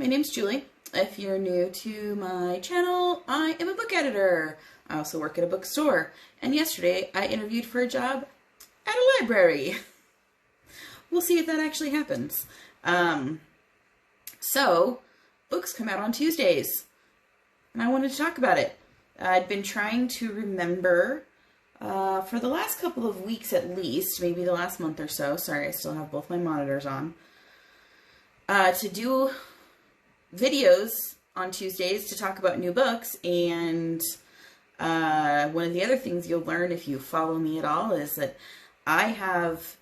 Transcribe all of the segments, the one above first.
My name's Julie. If you're new to my channel, I am a book editor. I also work at a bookstore. And yesterday I interviewed for a job at a library. We'll see if that actually happens. So, books come out on Tuesdays. And I wanted to talk about it. I'd been trying to remember for the last couple of weeks at least, maybe the last month or so, sorry, I still have both my monitors on, to do videos on Tuesdays to talk about new books. And one of the other things you'll learn if you follow me at all is that I have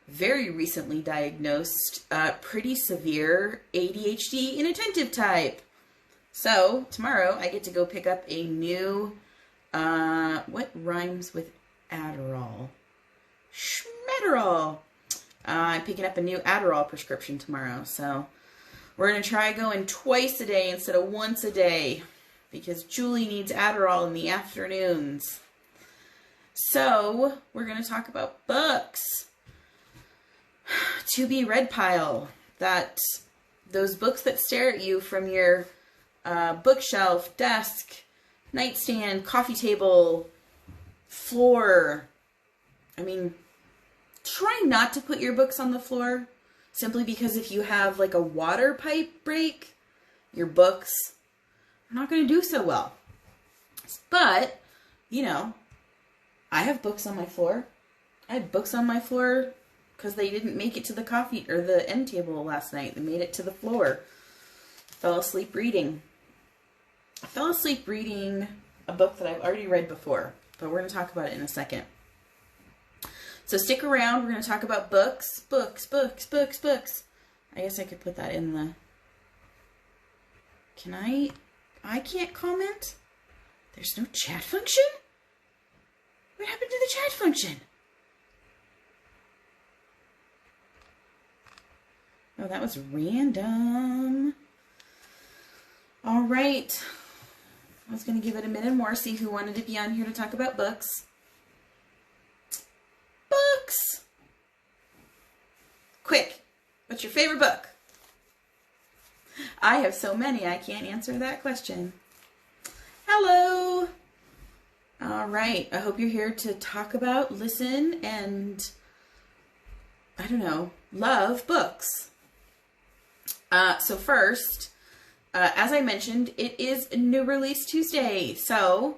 very recently diagnosed pretty severe ADHD inattentive type. So tomorrow I get to go pick up a new, what rhymes with Adderall? Schmetterall. I'm picking up a new Adderall prescription tomorrow. So we're going to try going twice a day instead of once a day because Julie needs Adderall in the afternoons. So we're going to talk about books. To be read pile. Those books that stare at you from your bookshelf, desk, nightstand, coffee table, floor. I mean, try not to put your books on the floor. Simply because if you have like a water pipe break, your books are not going to do so well. But, you know, I have books on my floor. I had books on my floor because they didn't make it to the coffee or the end table last night. They made it to the floor. Fell asleep reading. I fell asleep reading a book that I've already read before, but we're going to talk about it in a second. So stick around. We're going to talk about books. Books. I guess I could put that in the... Can I? I can't comment? There's no chat function? What happened to the chat function? Oh, that was random. All right. I was going to give it a minute more, see who wanted to be on here to talk about books. Books! Quick, what's your favorite book? I have so many, I can't answer that question. Hello! All right, I hope you're here to talk about, listen, and, I don't know, love books. So first, as I mentioned, it is New Release Tuesday. So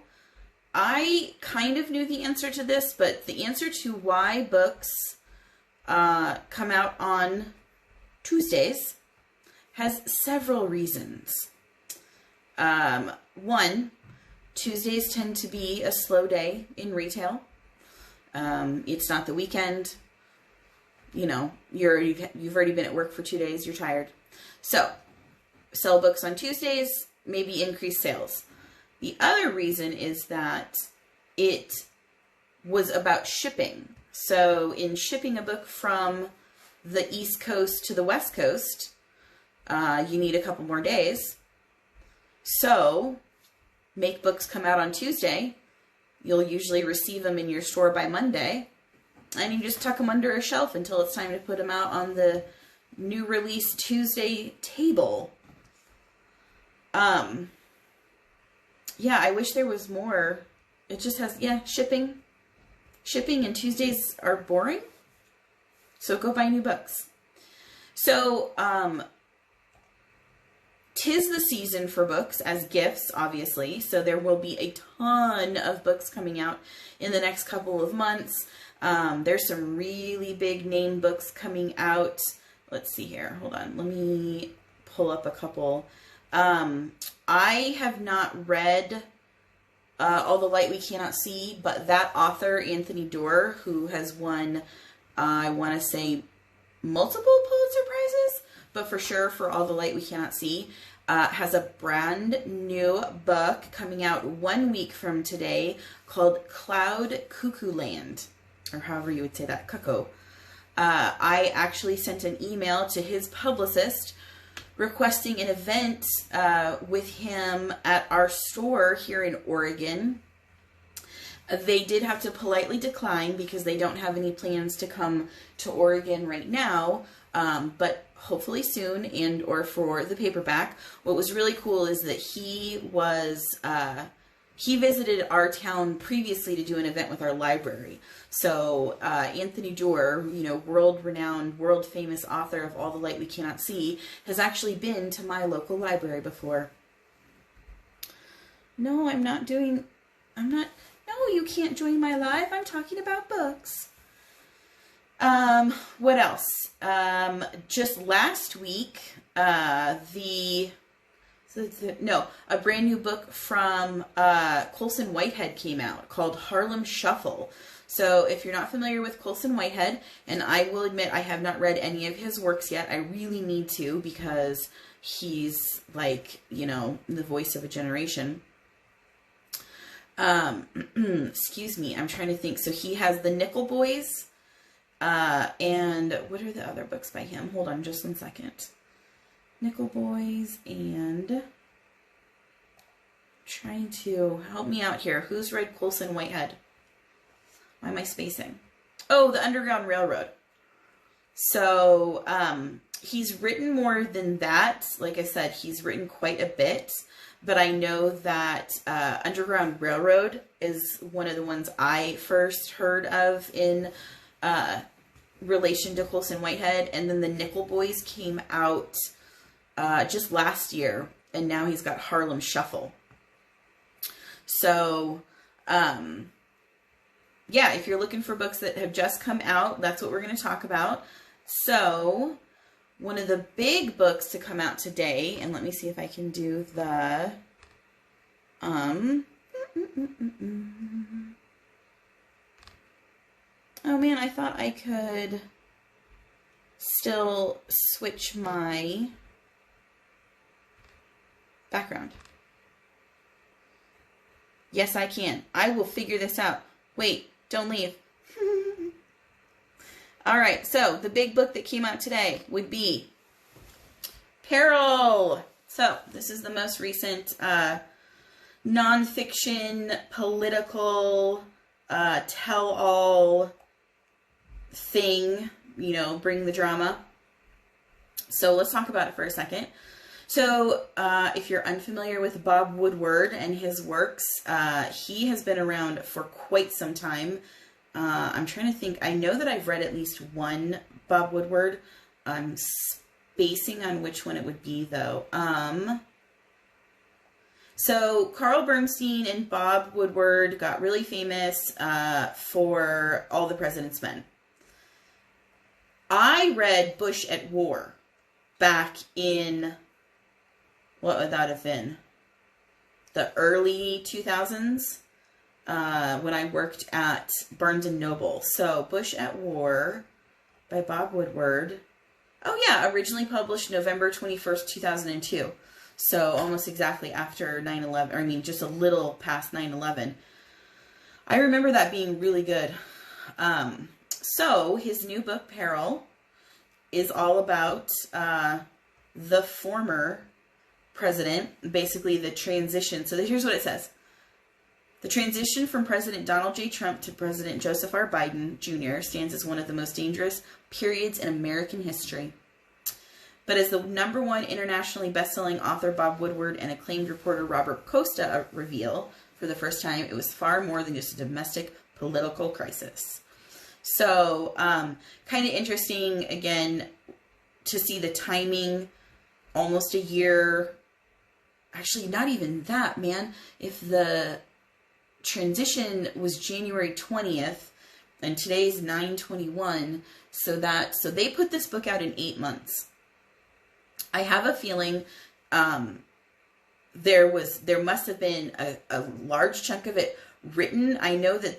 I kind of knew the answer to this, but the answer to why books come out on Tuesdays has several reasons. One, Tuesdays tend to be a slow day in retail. It's not the weekend. You know, you've already been at work for 2 days. You're tired. So, sell books on Tuesdays, maybe increase sales. The other reason is that it was about shipping. So, in shipping a book from the East Coast to the West Coast, you need a couple more days. So, make books come out on Tuesday. You'll usually receive them in your store by Monday. And you just tuck them under a shelf until it's time to put them out on the New Release Tuesday table. Yeah, I wish there was more. It just has, shipping. Shipping and Tuesdays are boring. So go buy new books. So, 'tis the season for books as gifts, obviously. So there will be a ton of books coming out in the next couple of months. There's some really big name books coming out. Let's see here. Hold on. Let me pull up a couple. I have not read All the Light We Cannot See, but that author, Anthony Doerr, who has won, I want to say, multiple Pulitzer Prizes, but for sure for All the Light We Cannot See, has a brand new book coming out 1 week from today called Cloud Cuckoo Land, or however you would say that, cuckoo. I actually sent an email to his publicist requesting an event with him at our store here in Oregon. They did have to politely decline because they don't have any plans to come to Oregon right now. but hopefully soon, and or for the paperback. What was really cool is that he visited our town previously to do an event with our library. So Anthony Doerr, world-renowned, world-famous author of All the Light We Cannot See, has actually been to my local library before. No, no, you can't join my live. I'm talking about books. What else? Just last week, a brand new book from Colson Whitehead came out called Harlem Shuffle. So if you're not familiar with Colson Whitehead, and I will admit I have not read any of his works yet, I really need to, because he's like, the voice of a generation. Excuse me, I'm trying to think. So he has the Nickel Boys, and what are the other books by him? Hold on just 1 second. Nickel Boys, and trying to help me out here. Who's read Colson Whitehead? Why am I spacing? Oh, The Underground Railroad. So, he's written more than that. Like I said, he's written quite a bit, but I know that Underground Railroad is one of the ones I first heard of in relation to Colson Whitehead, and then the Nickel Boys came out just last year, and now he's got Harlem Shuffle. So, yeah, if you're looking for books that have just come out, that's what we're going to talk about. So, one of the big books to come out today, and let me see if I can do the, oh man, I thought I could still switch my background. Yes, I can. I will figure this out. Wait, don't leave. All right, so the big book that came out today would be Peril. So this is the most recent nonfiction, political, tell-all thing, bring the drama. So let's talk about it for a second. So if you're unfamiliar with Bob Woodward and his works, he has been around for quite some time. I'm trying to think. I know that I've read at least one Bob Woodward. I'm spacing on which one it would be, though. So Carl Bernstein and Bob Woodward got really famous for All the President's Men. I read Bush at War back in, what would that have been? The early 2000s. When I worked at Barnes & Noble. So, Bush at War by Bob Woodward. Oh yeah, originally published November 21st, 2002. So, almost exactly after 9/11, or I mean, just a little past 9/11. I remember that being really good. So, his new book, Peril, is all about the former president, basically the transition. So, here's what it says. The transition from President Donald J. Trump to President Joseph R. Biden Jr. stands as one of the most dangerous periods in American history. But as the #1 internationally best-selling author Bob Woodward and acclaimed reporter Robert Costa reveal for the first time, it was far more than just a domestic political crisis. So, kind of interesting, again, to see the timing, almost a year. Actually, not even that, man. If the transition was January 20th and today's 9/21, so they put this book out in 8 months. I have a feeling there must have been a large chunk of it written. I know that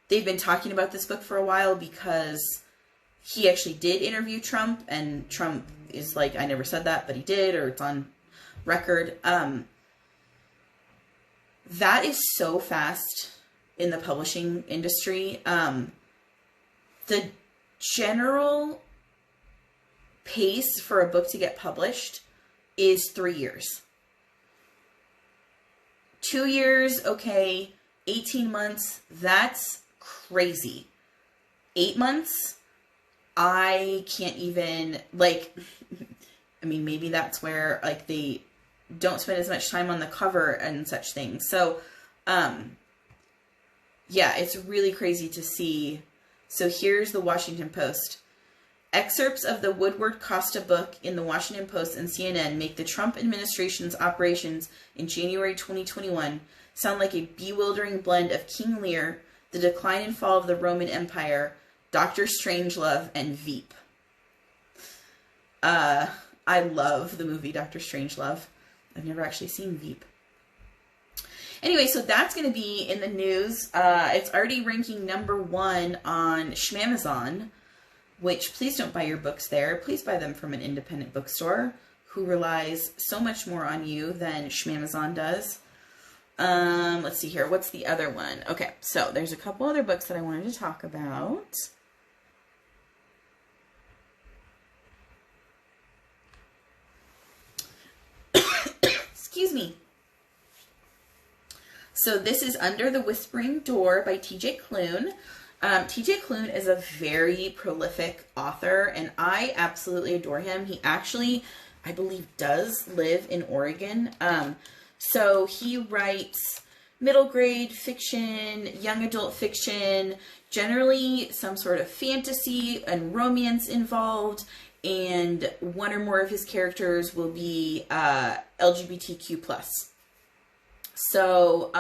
they've been talking about this book for a while because he actually did interview Trump, and Trump is like, I never said that, but he did, or it's on record. That is so fast in the publishing industry. The general pace for a book to get published is 3 years. 2 years, okay. 18 months, that's crazy. 8 months, I can't even, like, I mean, maybe that's where, like, they don't spend as much time on the cover and such things. So, yeah, it's really crazy to see. So here's the Washington Post. Excerpts of the Woodward Costa book in the Washington Post and CNN make the Trump administration's operations in January 2021 sound like a bewildering blend of King Lear, The Decline and Fall of the Roman Empire, Dr. Strangelove, and Veep. I love the movie Dr. Strangelove. I've never actually seen Veep. Anyway, so that's going to be in the news. It's already ranking #1 on Shmamazon, which, please don't buy your books there. Please buy them from an independent bookstore who relies so much more on you than Shmamazon does. Let's see here. What's the other one? Okay, so there's a couple other books that I wanted to talk about. Excuse me. So this is Under the Whispering Door by T.J. Klune. T.J. Klune is a very prolific author, and I absolutely adore him. He actually, I believe, does live in Oregon. So he writes middle grade fiction, young adult fiction, generally some sort of fantasy and romance involved, and one or more of his characters will be LGBTQ+. So,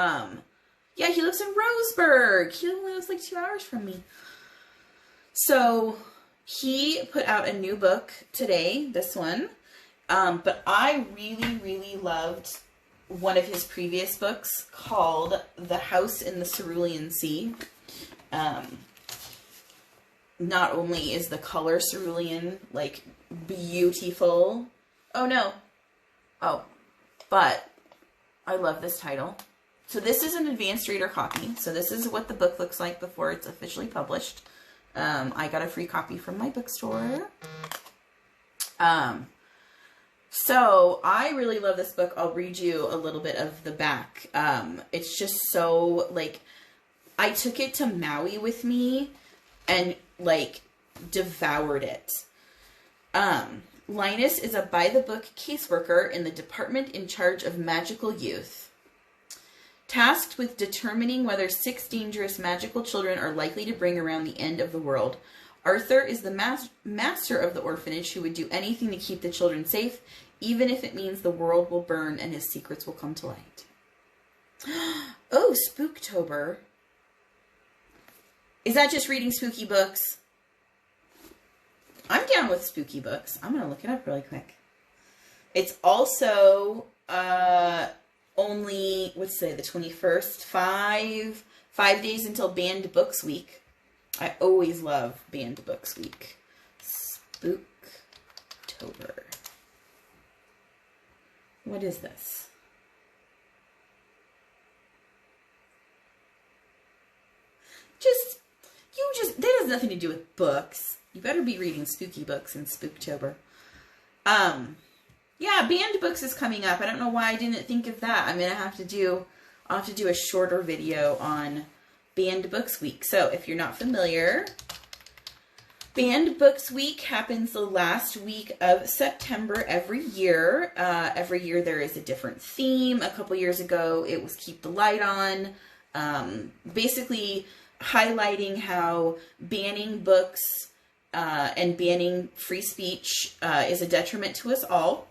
yeah, he lives in Roseburg. He only lives like 2 hours from me. So, he put out a new book today, this one. But I really, really loved one of his previous books called The House in the Cerulean Sea. Not only is the color cerulean, like, beautiful. Oh, no. Oh, but I love this title. So this is an advanced reader copy. So this is what the book looks like before it's officially published. I got a free copy from my bookstore. So I really love this book. I'll read you a little bit of the back. It's just so, like, I took it to Maui with me and, like, devoured it. Linus is a by-the-book caseworker in the department in charge of magical youth. Tasked with determining whether 6 dangerous magical children are likely to bring around the end of the world, Arthur is the master of the orphanage who would do anything to keep the children safe, even if it means the world will burn and his secrets will come to light. Oh, Spooktober. Is that just reading spooky books? I'm down with spooky books. I'm going to look it up really quick. It's also only, let's say, the 21st, five days until Banned Books Week. I always love Banned Books Week. Spooktober. What is this? That has nothing to do with books. You better be reading spooky books in Spooktober. Yeah, Banned Books is coming up. I don't know why I didn't think of that. I'm gonna have to do a shorter video on Banned Books Week. So if you're not familiar, Banned Books Week happens the last week of September every year. Every year there is a different theme. A couple years ago it was Keep the Light On. Basically highlighting how banning books and banning free speech is a detriment to us all.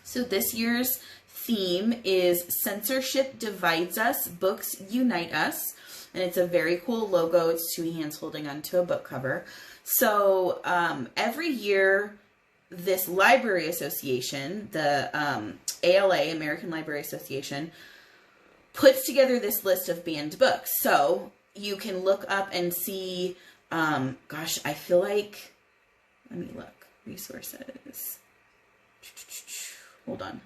So this year's theme is Censorship Divides Us, Books Unite Us. And it's a very cool logo. It's 2 hands holding onto a book cover. So every year, this library association, the ALA, American Library Association, puts together this list of banned books. So you can look up and see, gosh, I feel like, let me look, resources. Hold on.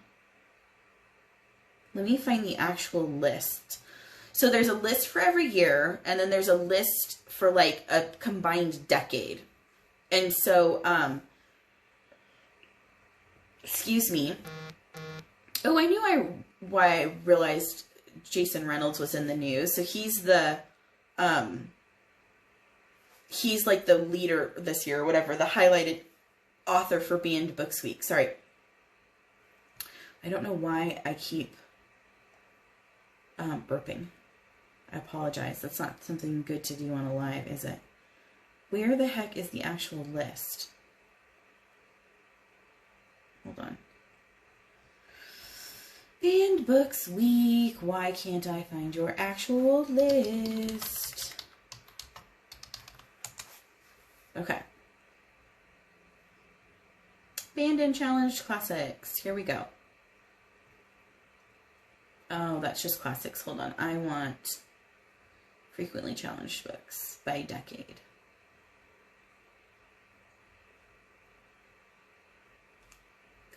Let me find the actual list. So there's a list for every year, and then there's a list for like a combined decade. And so, excuse me. Oh, I knew why I realized Jason Reynolds was in the news. So he's he's like the leader this year or whatever, the highlighted author for Banned Books Week. Sorry. I don't know why I keep burping. I apologize. That's not something good to do on a live, is it? Where the heck is the actual list? Hold on. Banned Books Week. Why can't I find your actual list? Okay. Banned and Challenged Classics. Here we go. Oh, that's just classics. Hold on. I want frequently challenged books by decade.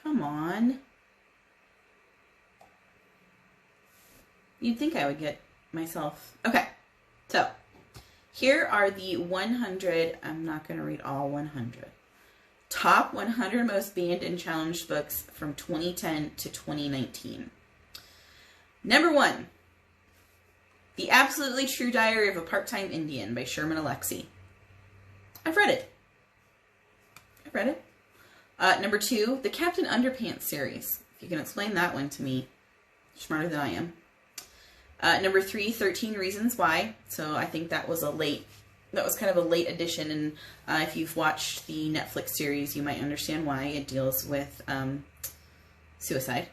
Come on. You'd think I would get myself. Okay. So, here are the 100. I'm not going to read all 100. Top 100 most banned and challenged books from 2010 to 2019. Number 1, The Absolutely True Diary of a Part-Time Indian by Sherman Alexie. I've read it. Number 2, the Captain Underpants series. If you can explain that one to me, smarter than I am. Number 3, 13 Reasons Why. So I think that was kind of a late addition, and if you've watched the Netflix series, you might understand why. It deals with suicide.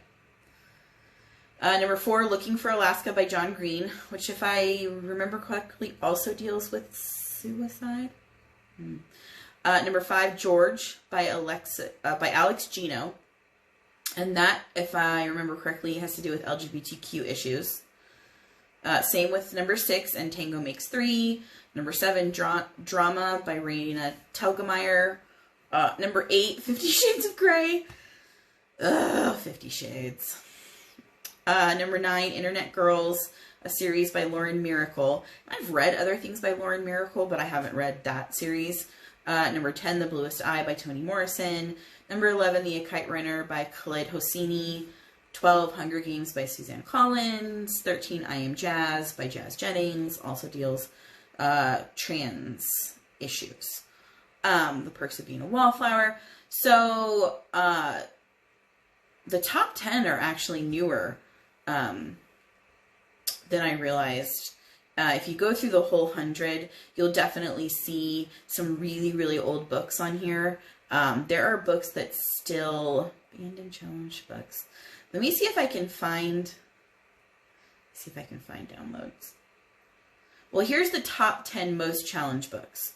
Number 4, Looking for Alaska by John Green, which, if I remember correctly, also deals with suicide. Number 5, George by Alex Gino, and that, if I remember correctly, has to do with LGBTQ issues. Same with number 6, And Tango Makes 3. Number 7, Drama by Raina Telgemeier. Number 8, 50 Shades of Grey. Ugh, 50 Shades. Number 9, Internet Girls, a series by Lauren Miracle. I've read other things by Lauren Miracle, but I haven't read that series. Number 10, The Bluest Eye by Toni Morrison. Number 11, The Kite Runner by Khaled Hosseini. 12, Hunger Games by Suzanne Collins. 13, I Am Jazz by Jazz Jennings. Also deals trans issues. The Perks of Being a Wallflower. So the top 10 are actually newer than I realized. If you go through the whole 100, you'll definitely see some really, really old books on here. There are books that still banned and challenged books. Let me see if I can find downloads. Well, here's the top 10 most challenged books.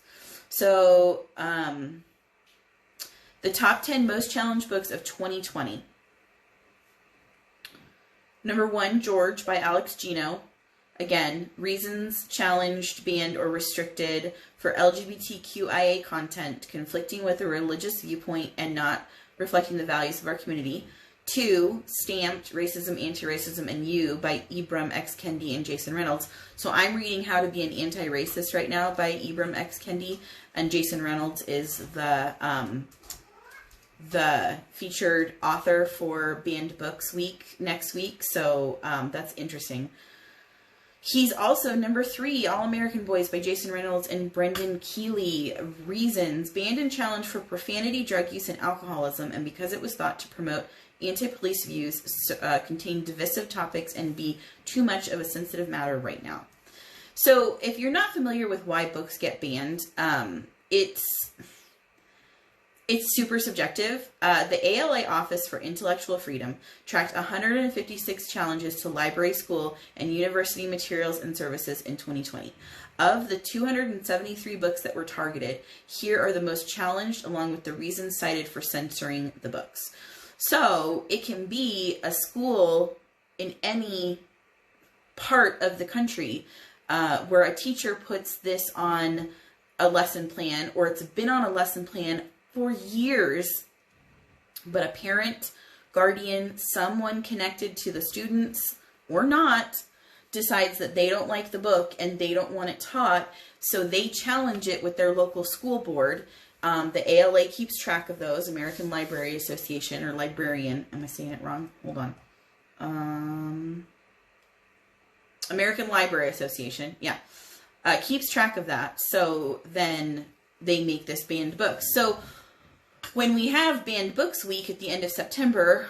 So, the top 10 most challenged books of 2020. Number 1, George by Alex Gino. Again, reasons challenged, banned, or restricted for LGBTQIA content conflicting with a religious viewpoint and not reflecting the values of our community. 2, Stamped, Racism, Anti-Racism, and You by Ibram X. Kendi and Jason Reynolds. So I'm reading How to Be an Anti-Racist right now by Ibram X. Kendi, and Jason Reynolds is the featured author for Banned Books Week next week. So that's interesting. He's also number 3, All American Boys by Jason Reynolds and Brendan Keeley. Reasons, banned and challenged for profanity, drug use, and alcoholism, and because it was thought to promote anti-police views, contain divisive topics, and be too much of a sensitive matter right now. So if you're not familiar with why books get banned, it's super subjective. The ALA Office for Intellectual Freedom tracked 156 challenges to library, school, and university materials and services in 2020. Of the 273 books that were targeted, here are the most challenged, along with the reasons cited for censoring the books. So it can be a school in any part of the country where a teacher puts this on a lesson plan, or it's been on a lesson plan for years, but a parent, guardian, someone connected to the students or not, decides that they don't like the book and they don't want it taught, so they challenge it with their local school board. The ALA keeps track of those, American Library Association, or librarian. Am I saying it wrong? Hold on. American Library Association, yeah. keeps track of that. So then they make this banned book. So when we have Banned Books Week at the end of September,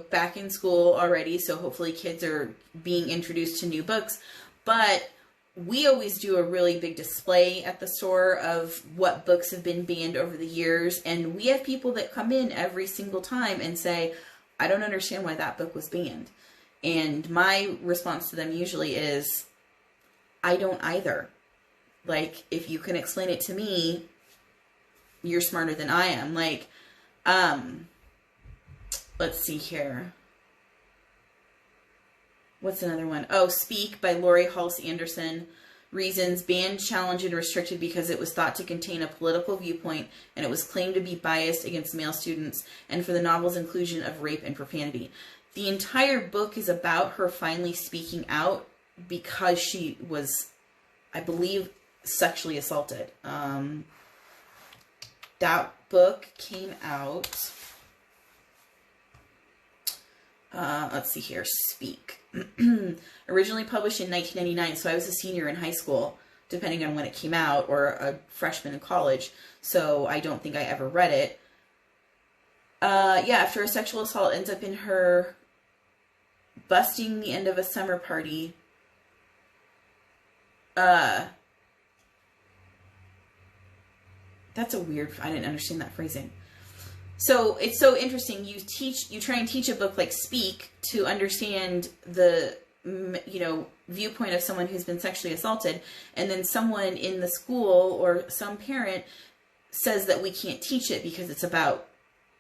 back in school already, so hopefully kids are being introduced to new books, but we always do a really big display at the store of what books have been banned over the years, and we have people that come in every single time and say, I don't understand why that book was banned. And my response to them usually is, I don't either. Like, if you can explain it to me, you're smarter than I am. Like, let's see here. What's another one? Oh, Speak by Laurie Halse Anderson. Reasons: banned, challenged, and restricted because it was thought to contain a political viewpoint and it was claimed to be biased against male students, and for the novel's inclusion of rape and profanity. The entire book is about her finally speaking out because she was, I believe, sexually assaulted. That book came out, let's see here, Speak. Originally published in 1999, so I was a senior in high school, depending on when it came out, or a freshman in college, so I don't think I ever read it. Yeah, after a sexual assault ends up in her busting the end of a summer party, that's a weird, I didn't understand that phrasing. So it's so interesting. You try and teach a book like Speak to understand the, viewpoint of someone who's been sexually assaulted, and then someone in the school or some parent says that we can't teach it because it's about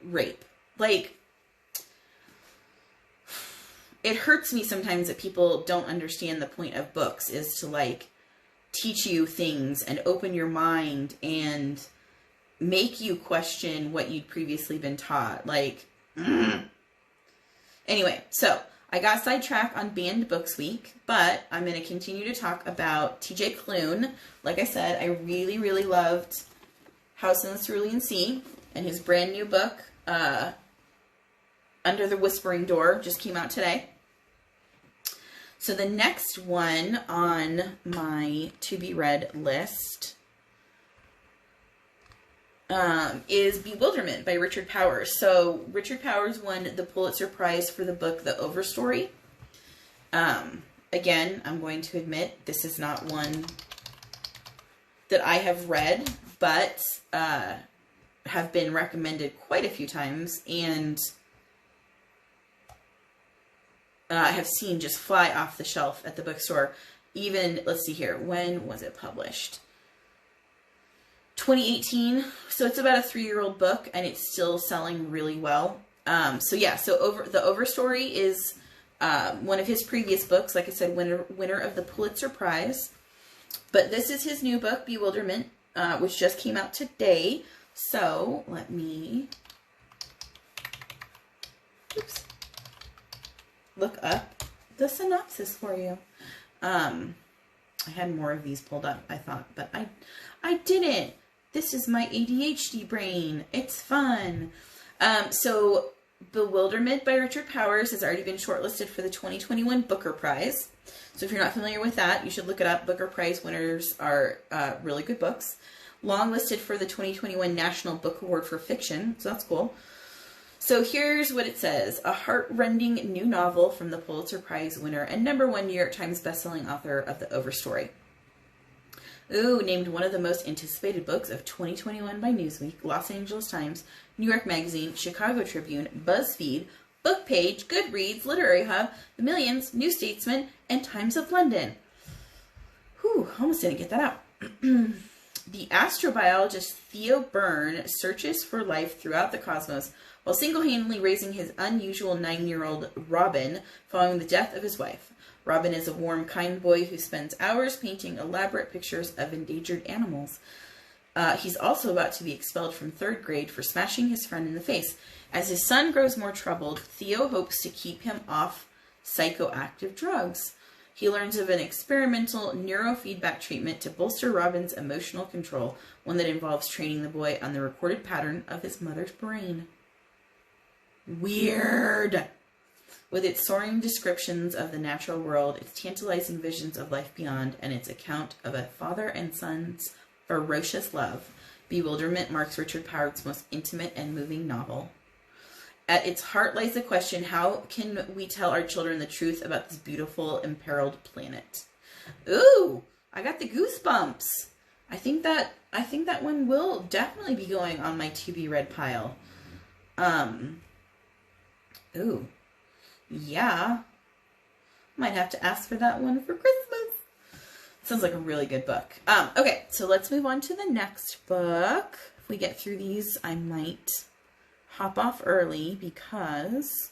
rape. Like, it hurts me sometimes that people don't understand the point of books is to, like, teach you things and open your mind and make you question what you'd previously been taught. Like, Anyway, so I got sidetracked on Banned Books Week, but I'm going to continue to talk about TJ Klune. Like I said, I really, really loved House in the Cerulean Sea, and his brand new book, Under the Whispering Door, just came out today. So the next one on my to-be-read list is Bewilderment by Richard Powers. So Richard Powers won the Pulitzer Prize for the book The Overstory. Again, I'm going to admit this is not one that I have read, but have been recommended quite a few times, and I have seen just fly off the shelf at the bookstore. Even, let's see here, when was it published? 2018, so it's about a 3-year-old book, and it's still selling really well. So The Overstory is one of his previous books, like I said, winner of the Pulitzer Prize. But this is his new book, Bewilderment, which just came out today. So let me look up the synopsis for you. I had more of these pulled up, I thought, but I didn't. This is my ADHD brain. It's fun. So Bewilderment by Richard Powers has already been shortlisted for the 2021 Booker Prize. So if you're not familiar with that, you should look it up. Booker Prize winners are really good books. Longlisted for the 2021 National Book Award for Fiction. So that's cool. So here's what it says. A heart-rending new novel from the Pulitzer Prize winner and #1 New York Times bestselling author of The Overstory. Ooh, named one of the most anticipated books of 2021 by Newsweek, Los Angeles Times, New York Magazine, Chicago Tribune, BuzzFeed, Bookpage, Goodreads, Literary Hub, The Millions, New Statesman, and Times of London. Whew, almost didn't get that out. The astrobiologist Theo Byrne searches for life throughout the cosmos while single-handedly raising his unusual 9-year-old Robin following the death of his wife. Robin is a warm, kind boy who spends hours painting elaborate pictures of endangered animals. He's also about to be expelled from 3rd grade for smashing his friend in the face. As his son grows more troubled, Theo hopes to keep him off psychoactive drugs. He learns of an experimental neurofeedback treatment to bolster Robin's emotional control, one that involves training the boy on the recorded pattern of his mother's brain. Weird. With its soaring descriptions of the natural world, its tantalizing visions of life beyond, and its account of a father and son's ferocious love, Bewilderment marks Richard Powers' most intimate and moving novel. At its heart lies the question, how can we tell our children the truth about this beautiful, imperiled planet? Ooh, I got the goosebumps. I think that one will definitely be going on my to be read pile. Ooh. Yeah. Might have to ask for that one for Christmas. Sounds like a really good book. Okay, so let's move on to the next book. If we get through these, I might hop off early because...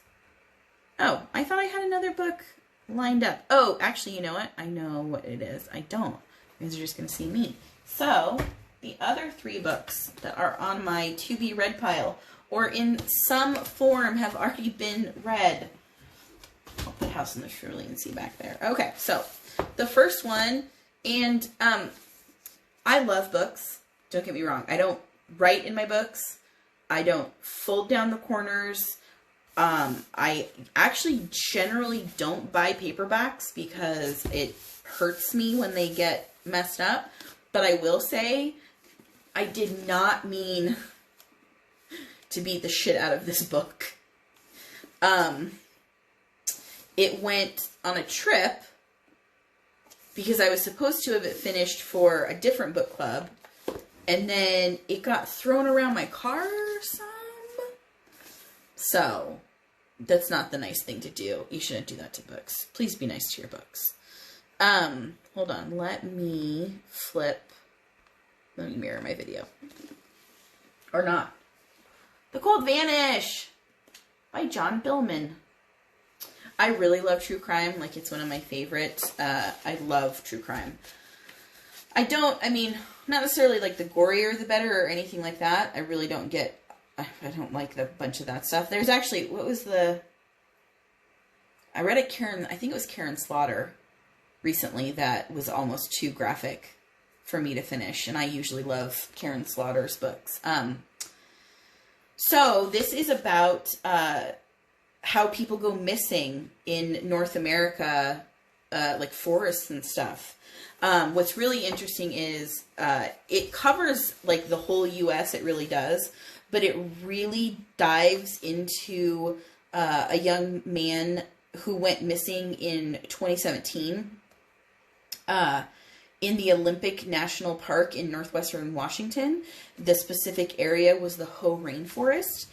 Oh, I thought I had another book lined up. Oh, actually, you know what? I know what it is. I don't. You guys are just going to see me. So, the other 3 books that are on my to-be-read pile, or in some form have already been read. I'll put House on the Cerulean Sea back there. Okay, so the first one, and I love books. Don't get me wrong. I don't write in my books. I don't fold down the corners. I actually generally don't buy paperbacks because it hurts me when they get messed up. But I will say, I did not mean to beat the shit out of this book. It went on a trip because I was supposed to have it finished for a different book club. And then it got thrown around my car some. So, that's not the nice thing to do. You shouldn't do that to books. Please be nice to your books. Hold on. Let me mirror my video. Or not. The Cold Vanish by John Billman. I really love true crime. Like, it's one of my favorites. I love true crime. not necessarily like the gorier the better or anything like that. I really don't I don't like a bunch of that stuff. There's actually, I read I think it was Karen Slaughter recently that was almost too graphic for me to finish. And I usually love Karen Slaughter's books. So this is about, how people go missing in North America, like forests and stuff. What's really interesting is it covers like the whole U.S. It really does, but it really dives into a young man who went missing in 2017 in the Olympic National Park in northwestern Washington. The specific area was the Hoh Rainforest,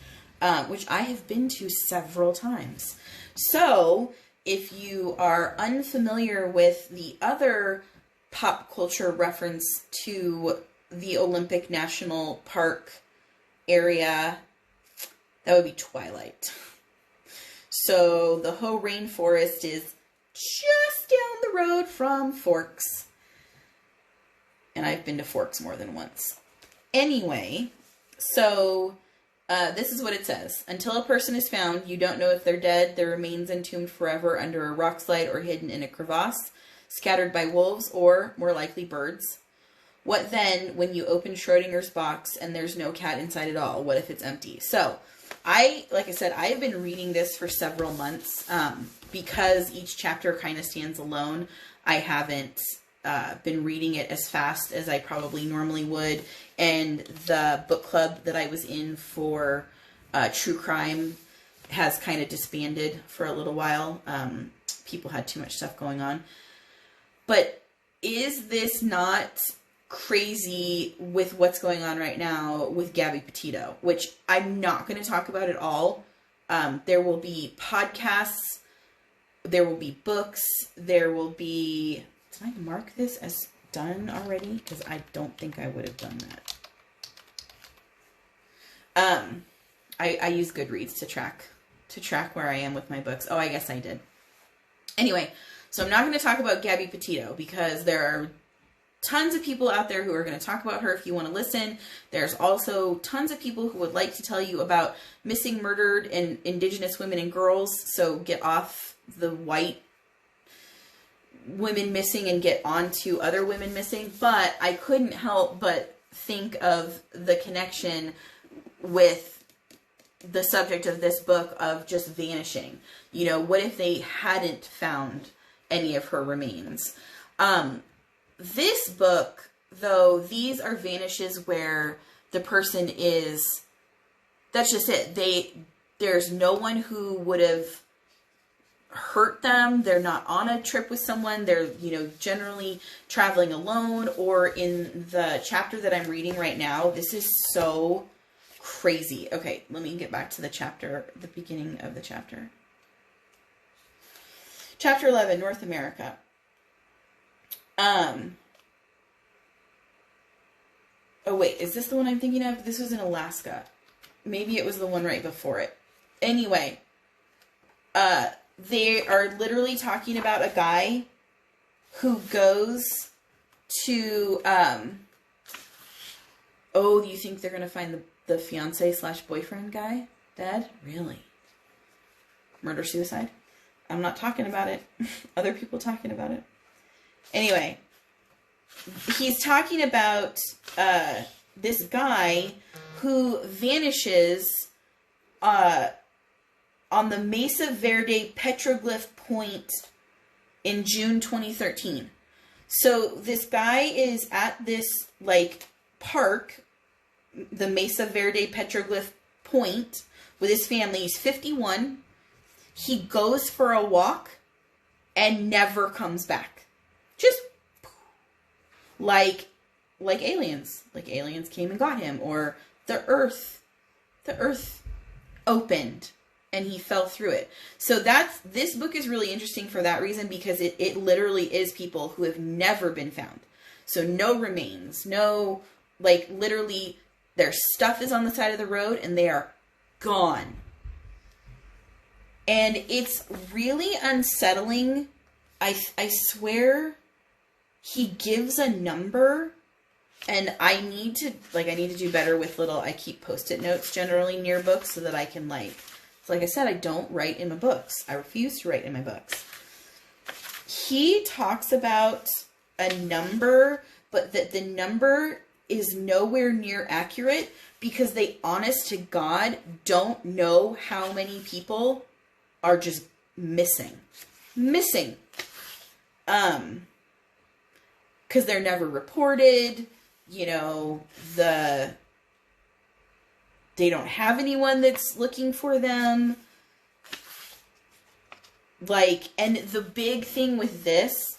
which I have been to several times. So, if you are unfamiliar with the other pop culture reference to the Olympic National Park area, that would be Twilight. So, the Hoh Rainforest is just down the road from Forks. And I've been to Forks more than once. Anyway, so... this is what it says. Until a person is found, you don't know if they're dead, their remains entombed forever under a rock slide or hidden in a crevasse, scattered by wolves or, more likely, birds. What then when you open Schrodinger's box and there's no cat inside at all? What if it's empty? So, like I said, I have been reading this for several months. Because each chapter kind of stands alone, I haven't been reading it as fast as I probably normally would. And the book club that I was in for true crime has kind of disbanded for a little while. People had too much stuff going on. But is this not crazy with what's going on right now with Gabby Petito? Which I'm not going to talk about at all. There will be podcasts. There will be books. There will be... Did I mark this as done already? Because I don't think I would have done that. I use Goodreads to track where I am with my books. Oh, I guess I did. Anyway, so I'm not going to talk about Gabby Petito because there are tons of people out there who are going to talk about her if you want to listen. There's also tons of people who would like to tell you about missing, murdered, and Indigenous women and girls. So get off the white women missing and get on to other women missing. But I couldn't help but think of the connection with the subject of this book of just vanishing. You know, what if they hadn't found any of her remains? This book, though, these are vanishes where the person is, that's just it. There's no one who would have hurt them. They're not on a trip with someone. They're, you know, generally traveling alone, or in the chapter that I'm reading right now, this is so crazy. Okay, let me get back to the chapter, the beginning of the chapter. Chapter 11, North America. Oh wait, is this the one I'm thinking of? This was in Alaska. Maybe it was the one right before it. Anyway, they are literally talking about a guy who goes to, oh, do you think they're going to find the fiance/boyfriend guy dead? Really? Murder-suicide? I'm not talking about it. Other people talking about it. Anyway, he's talking about this guy who vanishes on the Mesa Verde Petroglyph Point in June 2013. So this guy is at this, like, park, the Mesa Verde Petroglyph Point, with his family. He's 51. He goes for a walk and never comes back. Just like aliens. Like aliens came and got him. Or the earth opened and he fell through it. So this book is really interesting for that reason, because it literally is people who have never been found. So no remains, no, like, literally their stuff is on the side of the road and they are gone. And it's really unsettling. I swear he gives a number, and I need to do better with I keep Post-it notes generally near books so that I can, like I said, I don't write in my books. I refuse to write in my books. He talks about a number, but that the number is nowhere near accurate because they, honest to God, don't know how many people are just missing. Because they're never reported, you know, they don't have anyone that's looking for them. Like, and the big thing with this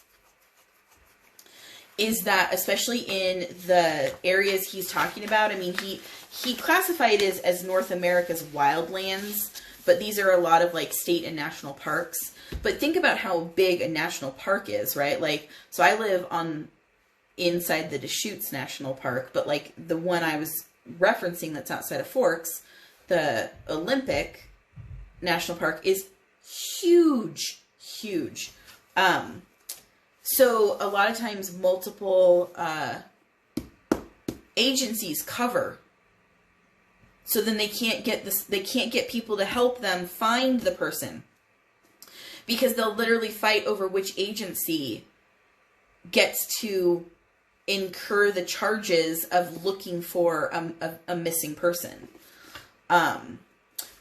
is that, especially in the areas he's talking about, I mean, he classified it as North America's wildlands, but these are a lot of, like, state and national parks. But think about how big a national park is, right? Like, so I live inside the Deschutes National Park, but, like, the one I was referencing that's outside of Forks, the Olympic National Park, is huge. So a lot of times multiple agencies cover. So then they can't get people to help them find the person, because they'll literally fight over which agency gets to incur the charges of looking for a missing person.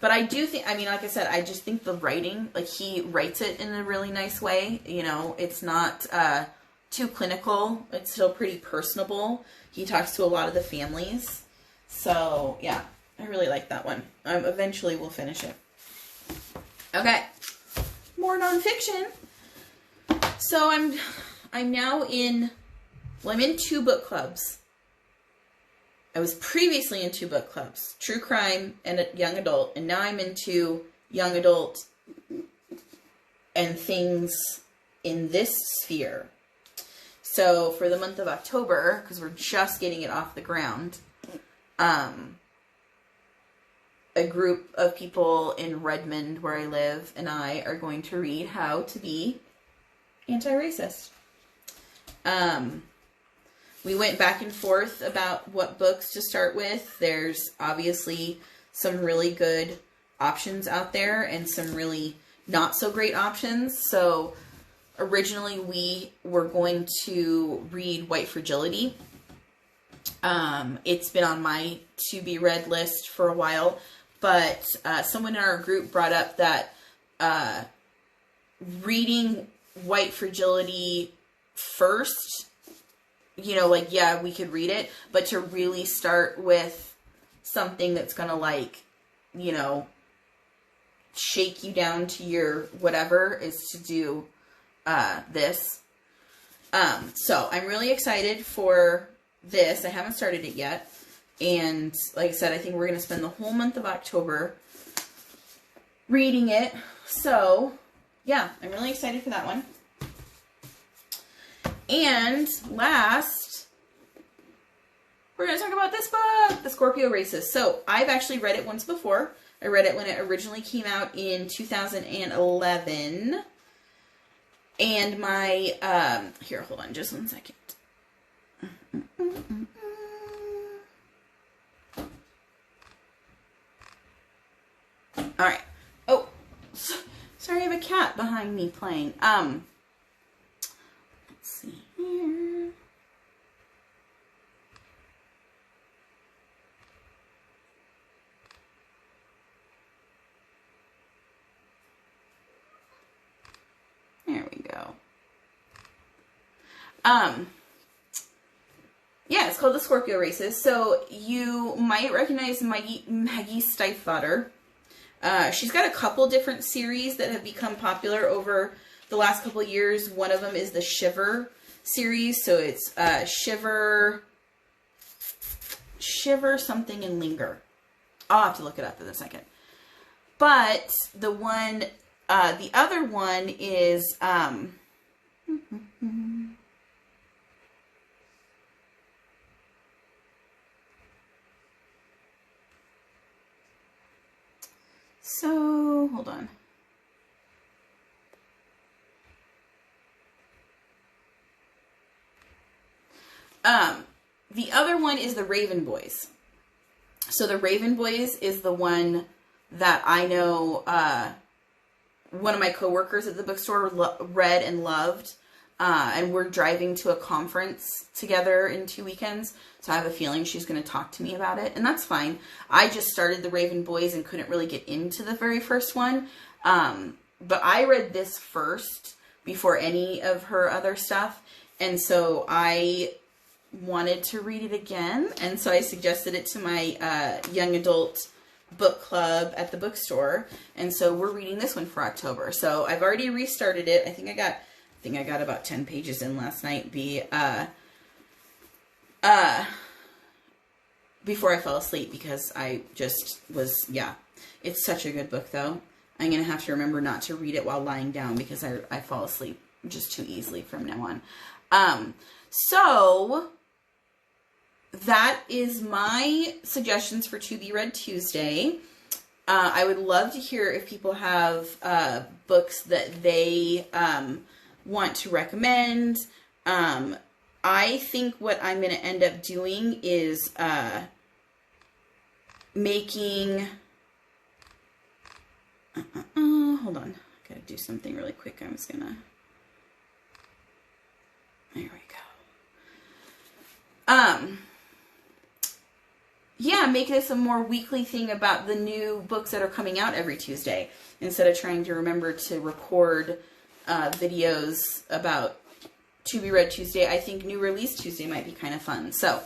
But I do think, I mean, like I said, I just think the writing, like, he writes it in a really nice way. You know, it's not too clinical. It's still pretty personable. He talks to a lot of the families. So, yeah, I really like that one. Eventually we'll finish it. Okay. More nonfiction. So I'm now in, well, I'm in 2 book clubs. I was previously in 2 book clubs, true crime and young adult, and now I'm into young adult and things in this sphere. So for the month of October, because we're just getting it off the ground, a group of people in Redmond, where I live, and I are going to read How to Be Anti-Racist. We went back and forth about what books to start with. There's obviously some really good options out there and some really not so great options. So originally we were going to read White Fragility. It's been on my to be read list for a while, but someone in our group brought up that reading White Fragility first, you know, like, yeah, we could read it, but to really start with something that's going to, like, you know, shake you down to your whatever, is to do this. So I'm really excited for this. I haven't started it yet. And like I said, I think we're going to spend the whole month of October reading it. So yeah, I'm really excited for that one. And last, we're going to talk about this book, The Scorpio Races. So I've actually read it once before. I read it when it originally came out in 2011. And my, here, hold on just one second. All right. Oh, sorry, I have a cat behind me playing. Let's see here. There we go. Yeah, it's called The Scorpio Races. So you might recognize Maggie Stiefvater. She's got a couple different series that have become popular over the last couple of years. One of them is the Shiver series. So it's Shiver something and Linger. I'll have to look it up in a second. But the one, the other one is, so, hold on. The other one is the Raven Boys. So the Raven Boys is the one that I know, one of my coworkers at the bookstore read and loved. And we're driving to a conference together in 2 weekends. So I have a feeling she's going to talk to me about it. And that's fine. I just started the Raven Boys and couldn't really get into the very first one. But I read this first before any of her other stuff. And so I wanted to read it again. And so I suggested it to my young adult book club at the bookstore. And so we're reading this one for October. So I've already restarted it. I think I got about 10 pages in last night before I fell asleep, because I just was, yeah. It's such a good book, though. I'm going to have to remember not to read it while lying down, because I fall asleep just too easily from now on. So that is my suggestions for To Be Read Tuesday. I would love to hear if people have books that they want to recommend. I think what I'm going to end up doing is making... hold on. I gotta do something really quick. I was gonna... There we go. Yeah, make this a more weekly thing about the new books that are coming out every Tuesday, instead of trying to remember to record videos about To Be Read Tuesday. I think New Release Tuesday might be kind of fun. So,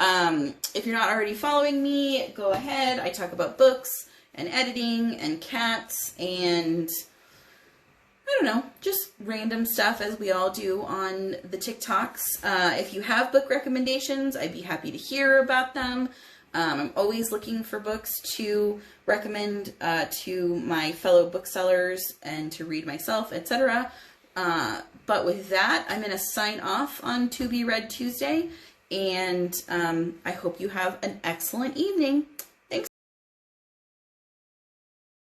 if you're not already following me, go ahead. I talk about books and editing and cats and, I don't know, just random stuff as we all do on the TikToks. If you have book recommendations, I'd be happy to hear about them. I'm always looking for books to recommend to my fellow booksellers and to read myself, etc. But with that, I'm going to sign off on To Be Read Tuesday, and I hope you have an excellent evening.